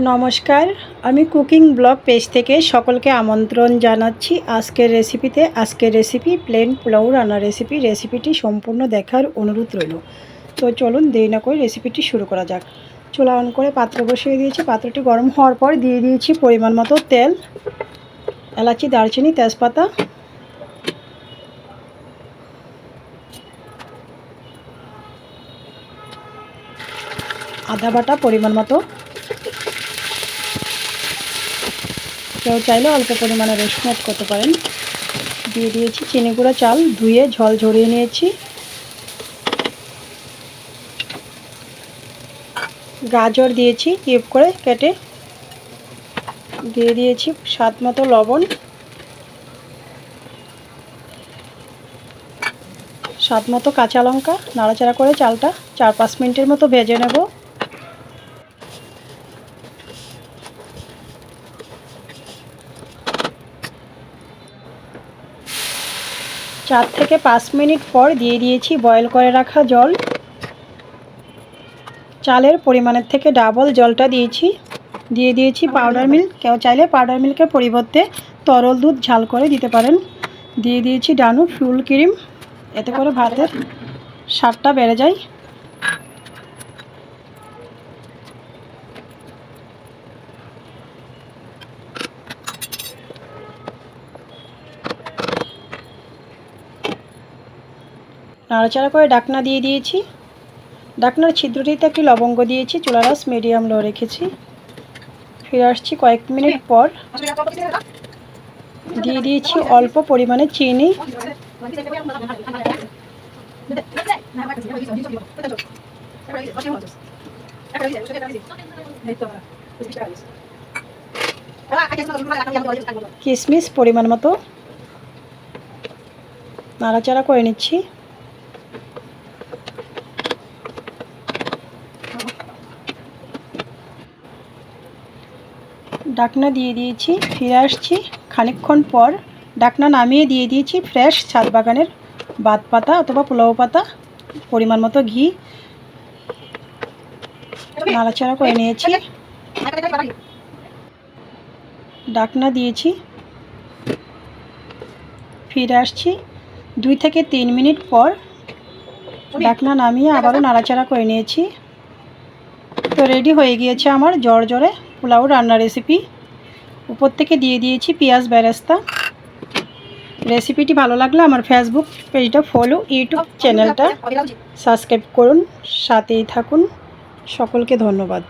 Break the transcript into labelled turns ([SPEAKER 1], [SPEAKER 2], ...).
[SPEAKER 1] নমস্কার, আমি cooking blog page থেকে সকলকে আমন্ত্রণ জানাচ্ছি আজকের রেসিপি প্লেন পোলাও রান্নার রেসিপিটি সম্পূর্ণ দেখার অনুরোধ রইল। তো চলুন দেরি না করে রেসিপিটি শুরু করা যাক। চুলা অন করে পাত্র বসিয়ে দিয়েছি। পাত্রটি গরম হওয়ার পর দিয়ে দিয়েছি পরিমাণ মতো তেল, এলাচি, দারচিনি, তেজপাতা, আদা বাটা পরিমাণ মতো। কেউ চাইলে অল্প পরিমাণে রসুন অ্যাড করতে পারেন। দিয়ে দিয়েছি চিনি গুঁড়া চাল ধুয়ে ঝল ঝরিয়ে নিয়েছি। গাজর দিয়েছি কিউব করে কেটে। দিয়ে দিয়েছি স্বাদ মতো লবণ, স্বাদ মতো কাঁচা লঙ্কা। নাড়াচাড়া করে চালটা 4-5 মিনিটের মতো ভেজে নেব। 4 থেকে 5 মিনিট পর দিয়ে দিয়েছি বয়েল করে রাখা জল। চালের পরিমাণের থেকে ডাবল জলটা দিয়েছি। দিয়ে দিয়েছি পাউডার মিল্ক। কেউ চাইলে পাউডার মিল্কের পরিবর্তে তরল দুধ ঝাল করে দিতে পারেন। দিয়ে দিয়েছি ডানু ফুল ক্রিম, এতে করে ভাতের স্বাদটা বেড়ে যায়। নাড়াচাড়া করে ঢাকনা দিয়ে দিয়েছি। ঢাকনার ছিদ্রটিতে একটি লবঙ্গ দিয়েছি। চুলার আঁচ মিডিয়াম লো রেখেছি। ফিরে আসছি কয়েক মিনিট পর। দিয়ে দিয়েছি অল্প পরিমাণে চিনি। কিশমিশ পরিমাণ মতো। নাড়াচাড়া করে নিচ্ছি। ঢাকনা দিয়ে দিয়েছি। ফিরে আসছি খানিকক্ষণ পর। ঢাকনা নামিয়ে দিয়ে দিয়েছি ফ্রেশ ছাদ বাগানের বাত পাতা অথবা পোলাও পাতা, পরিমাণ মতো ঘি। নাড়াচাড়া করে নিয়েছি। ঢাকনা দিয়েছি। ফিরে আসছি 2 থেকে 3 মিনিট পর। ঢাকনা নামিয়ে আবারও নাড়াচাড়া করে নিয়েছি। তো রেডি হয়ে গিয়েছে আমার জর্জরে পোলাও রান্নার রেসিপি। উপর থেকে দিয়ে দিয়েছি পেঁয়াজ বেরেস্তা। রেসিপিটি ভালো লাগলে আমার ফেসবুক পেজটা ফলো, ইউটিউব চ্যানেলটা সাবস্ক্রাইব করুন, সাথেই থাকুন। সকলকে ধন্যবাদ।